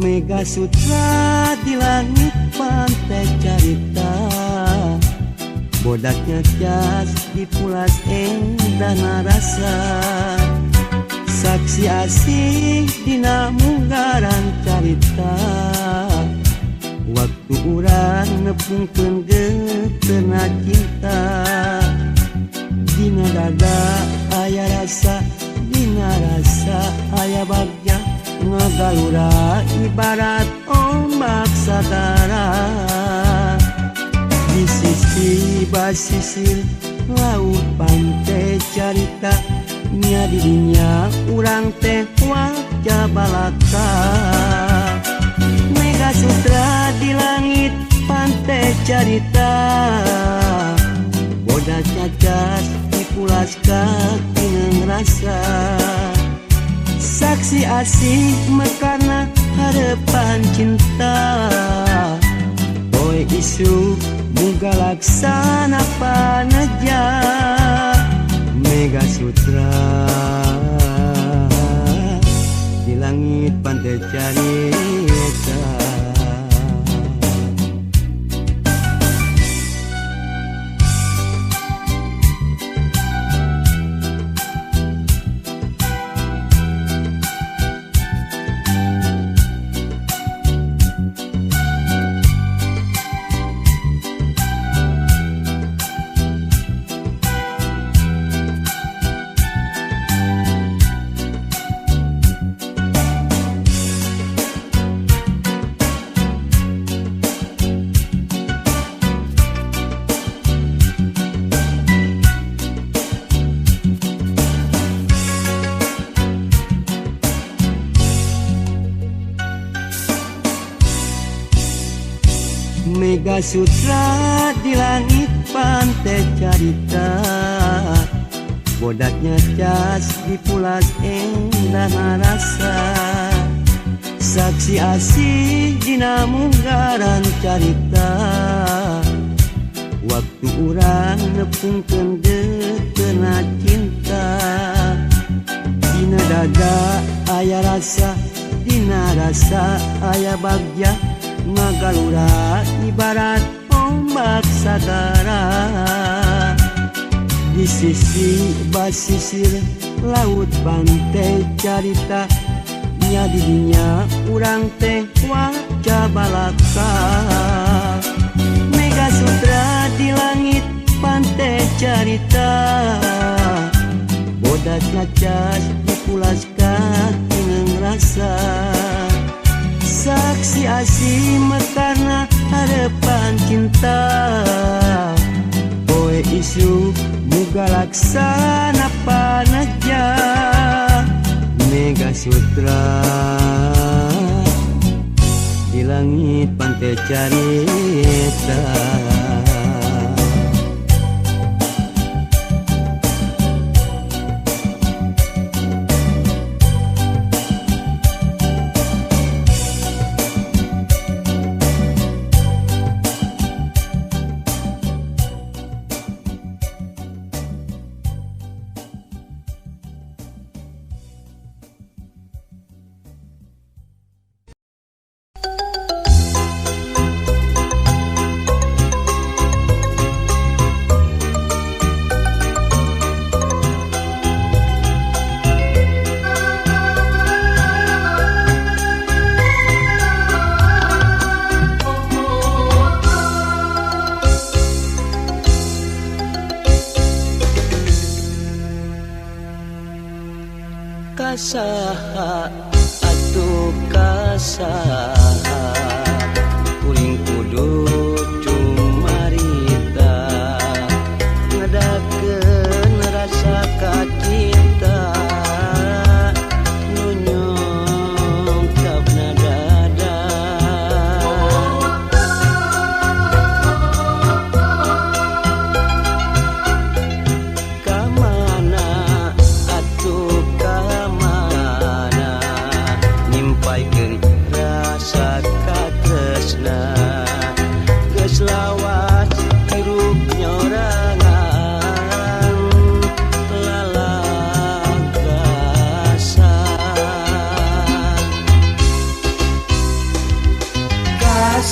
Mega Sutra di langit pantai carita, bodaknya cas di pulas endah narasa, saksi asih dina munggaran carita, waktu urang nepungkeun geuteuna cinta, dina dada aya rasa, dina rasa aya bagja, ngagalura ibarat ombak sagara, di sisi basisir laut pantai carita, nya dirinya urang teh wajah balaka. Mega Sutra di langit pantai carita, bodas cacas dipulas kaki ngerasa, saksi asih mekarna harapan cinta, boy isu muga laksana paneja. Mega Sutra di langit pantai carita. Mega Sutra di langit pantai carita, bodaknya cas di pulas endah narasa, saksi asih dina munggaran carita, waktu urang nepungkeun geuteuna cinta, dina dada aya rasa, dina rasa aya bagja, ngagalura ibarat ombak sagara, di sisi basisir laut pantai carita, nya dirinya urang teh wajah balaka. Mega Sutra di langit pantai carita, bodas ngacas dipulas kaki ngerasa, saksi asih mekarna harapan cinta, boy isu muga laksana paneja. Mega Sutra di langit pantai carita.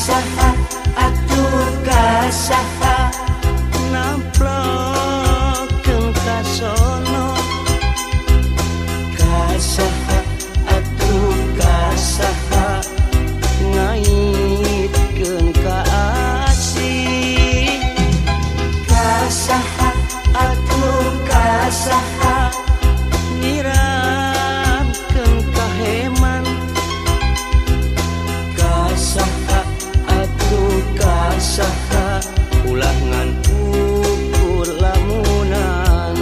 Kasaha atuh kasaha namplokeun ka sono. Kasaha atuh kasaha ngaitkeun ka asih. Kasaha atuh kasaha nyiramkeun ka heman. Kasaha atuh kasaha ulah ngan ukur lamunan.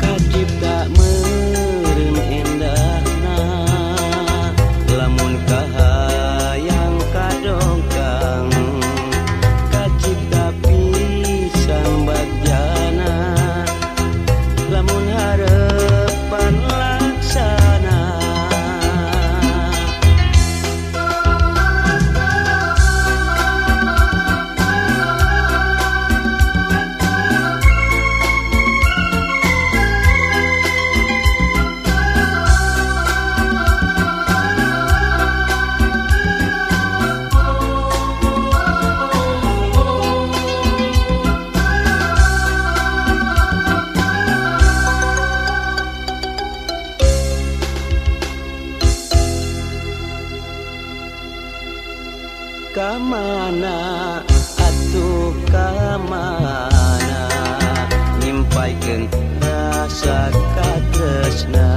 Kacipta meureun endahna lamun kahayang kadongkang. Kacipta pisan bagjana lamun harepan laksana. Kamana atuh kamana nyimpaikeun rasa katresna.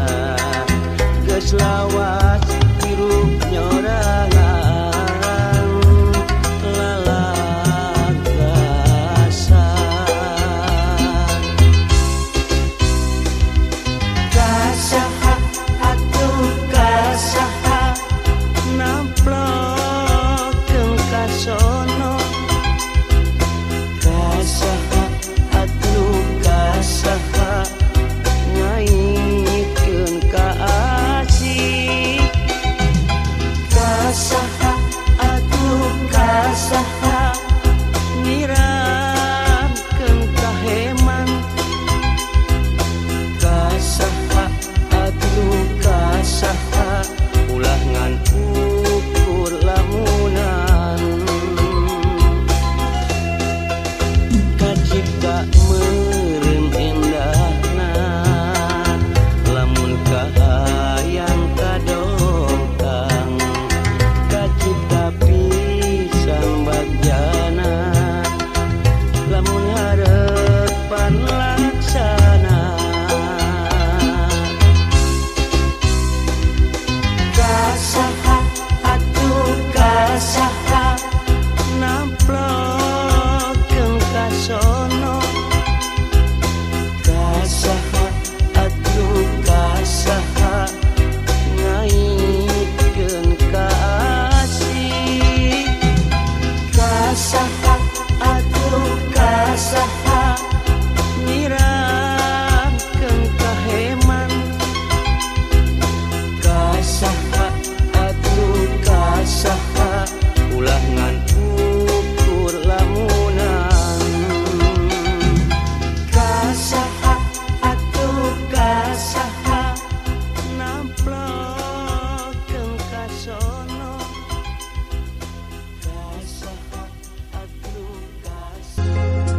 Geus lawas hirup nyorangan lalagasan. Kasaha atuh kasaha namplokeun ka sono. Kasaha atuh kasaha ngaitkeun ka asih. Kasaha atuh kasaha nyiramkeun ka heman. Kasaha atuh kasaha ulah ngan ukur lamunan. Kacipta meureun endahna lamun kahayang kadongkang. Kacipta pisan bagjana lamun harepan laksana. Kasaha atuh kasaha namplokeun ka sono. Kasaha atuh kasaha ngaitkeun ka asih. Kasaha atuh kasaha nyiramkeun ka heman. Kasaha atuh kasaha ulah ngan ukur lamunan. Kasaha atuh kasaha namplokeun ka sono. Kasaha atuh kasaha.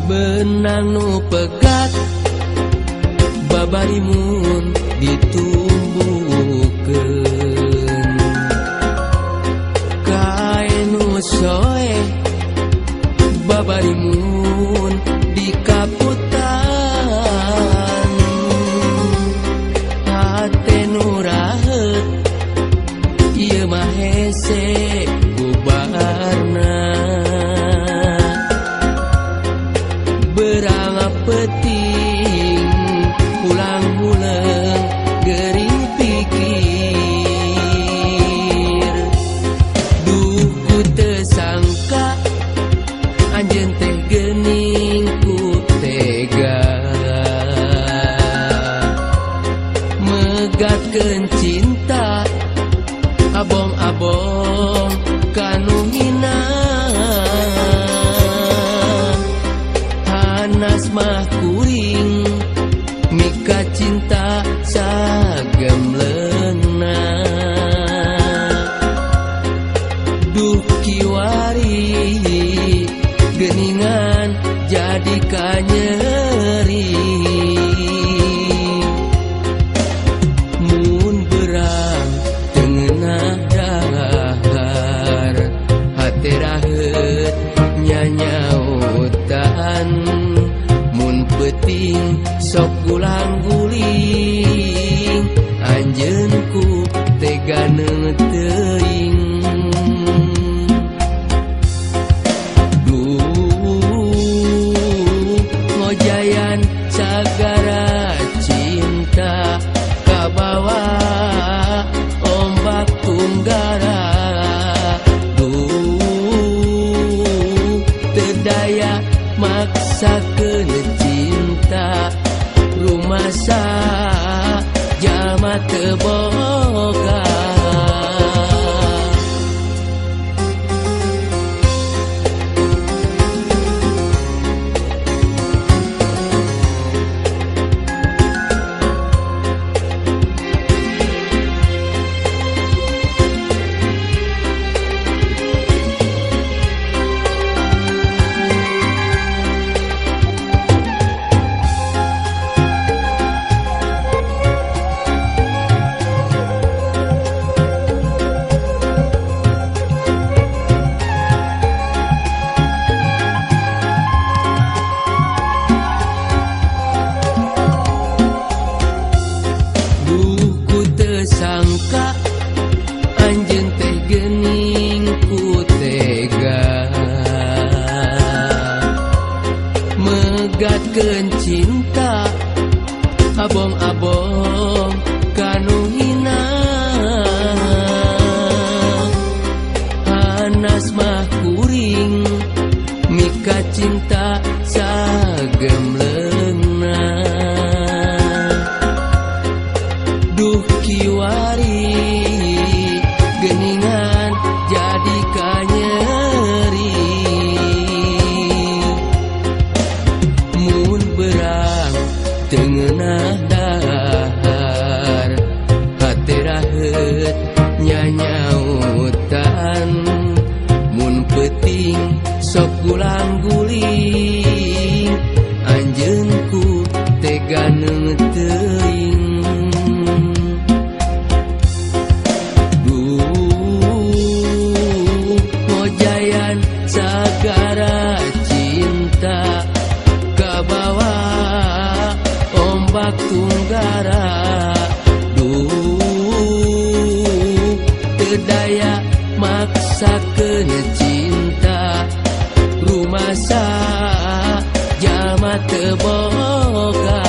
Benang nu pegat babarimun ditumbuhkeun. Kae nu soe babarimun dikaputan. Hate nu raheut megatkeun cinta abong-abong kanu hina hanas mah kuring mika cinta sagemleungna duh kiwari geuningan jadi kanyeri mun berang tengenah dahar hate raheut nyanyautan mun peuting sok gulang-guling anjeun ku tega teuing ngojayan sagara cinta kabawa ombak tunggara teu maksakeun cinta rumasa jalma teu boga sangka anjeun teh geuning ku tega megatkeun cinta abong-abong kanu hina hanas mah kuring mika cinta sagemleungna duh kiwari geuningan jadi kanyeri mun berang tengenah dahar hate raheut nyanyautan mun peuting sok gulang-guling anjeun ku tega teuing ngojayan sagara cinta kabawa ombak tunggara teu daya maksakeun cinta rumasa jalma teu boga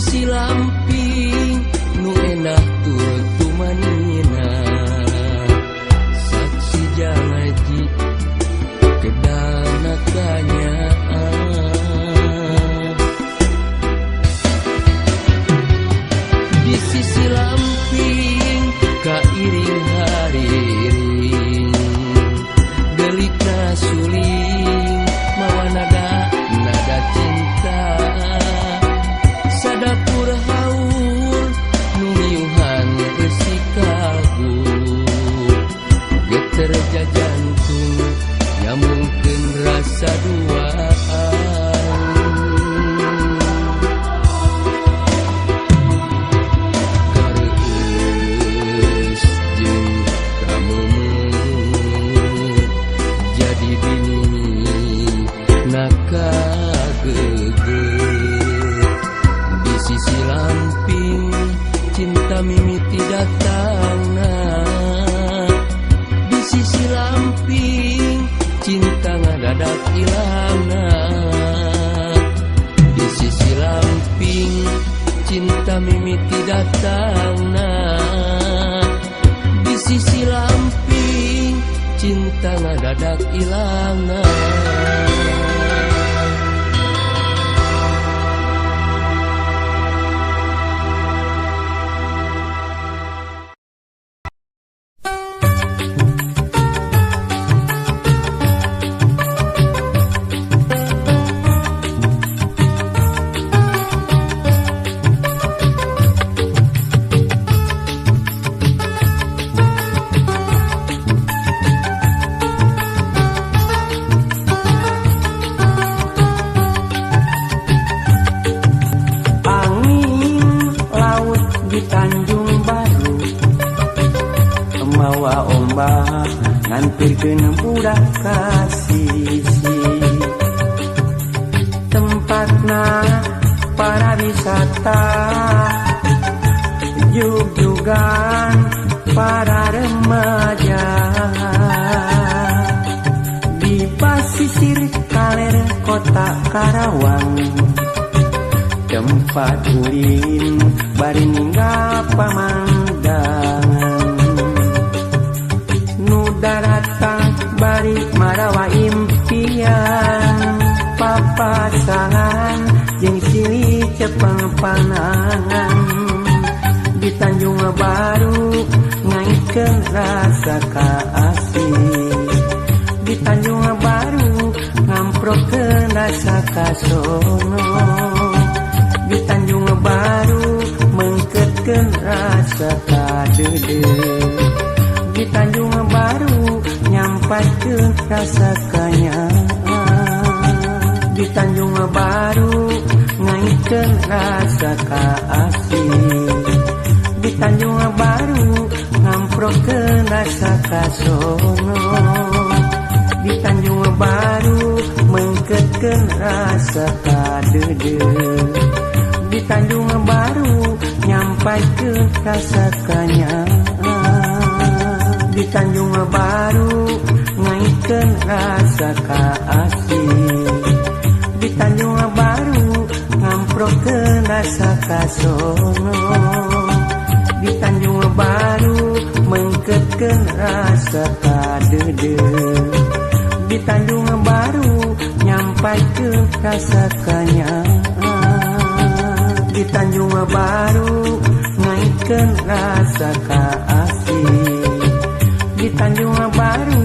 sisi lamping nu endah turut tumanina saksi jangaji kedana kanyaan di sisi lamping kairing hariring delikna suling mawa nada cinta sadapur haur nunyuhan resi kalbu geter jajantung nyamungkeun rasa duaan kareus jeung kameumeut jadi bini nakageget di sisi lamping cinta mimiti datangna di sisi lamping cinta ngadadak ilangna di sisi lamping cinta mimiti datangna di sisi lamping cinta ngadadak ilangna ngampirkeun budak kasisi tempatna para wisata jug-jugan para remaja di pasisir kaler kota Karawang tempat ulin bari ninggal pamandangan daratan bari marawa impian papasangan jeung silih cepeng panangan di Tanjung Baru ngaikeun rasa kaasih di Tanjung Baru ngamprokeun rasa kasono di Tanjung Baru mengkeutkeun rasa kadeudeung di Tanjung Baru nyampaikeun rasa kanyaan di Tanjung Baru ngaikeun rasa kaasih di Tanjung Baru ngamprokeun rasa kasono di Tanjung Baru mengkeutkeun rasa kadeudeung di Tanjung Baru nyampaikeun rasa kanyaan di Tanjung Baru ngaikeun rasa kaasih di Tanjung Baru ngamprokeun rasa kasono di Tanjung Baru mengkeutkeun rasa kadeudeung di Tanjung Baru nyampaikeun rasa kanyaan di Tanjung Baru ngaikeun rasa kaasih di Tanjung Baru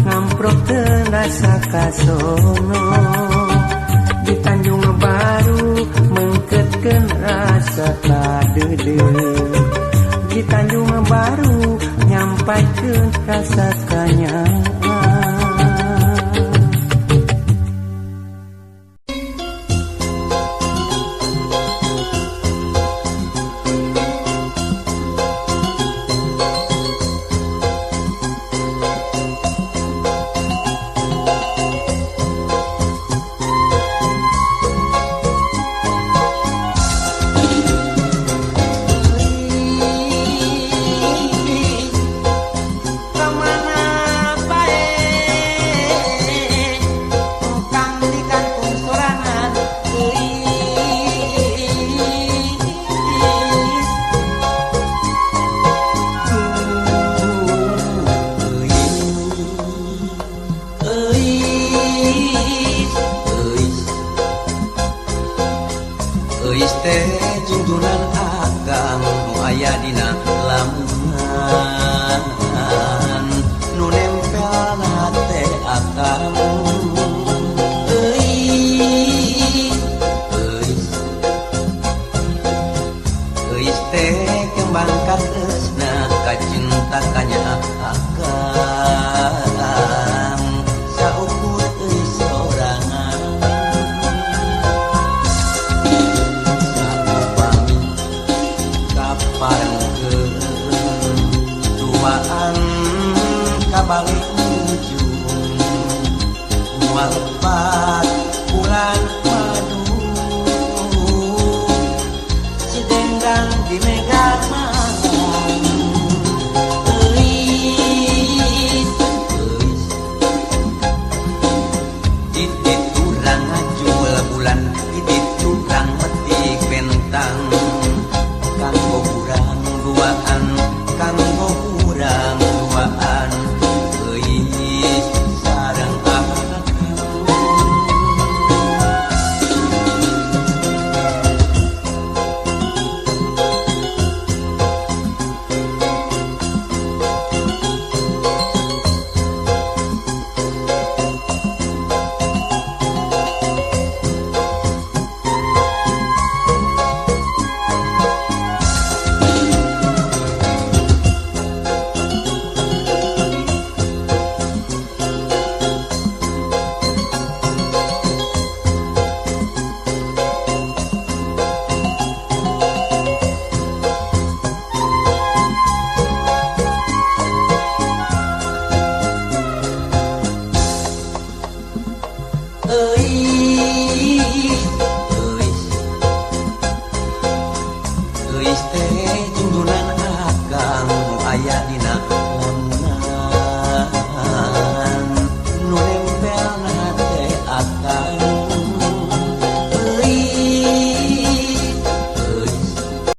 ngamprokeun rasa kasono di Tanjung Baru mengkeutkeun rasa kadeudeung di Tanjung Baru nyampaikeun rasa kanyaan Kemana teh kembang katresna kacinta kanyaakang saukur teuing sorangan saupami kaparengkeun tuaan kabalik ujung malpat bulan madu si dendang di megaman euis titik urang ngajul bulan titik urang metik bentang kanggo urang duaan kanggo urang duaan euis sareng akang euis teh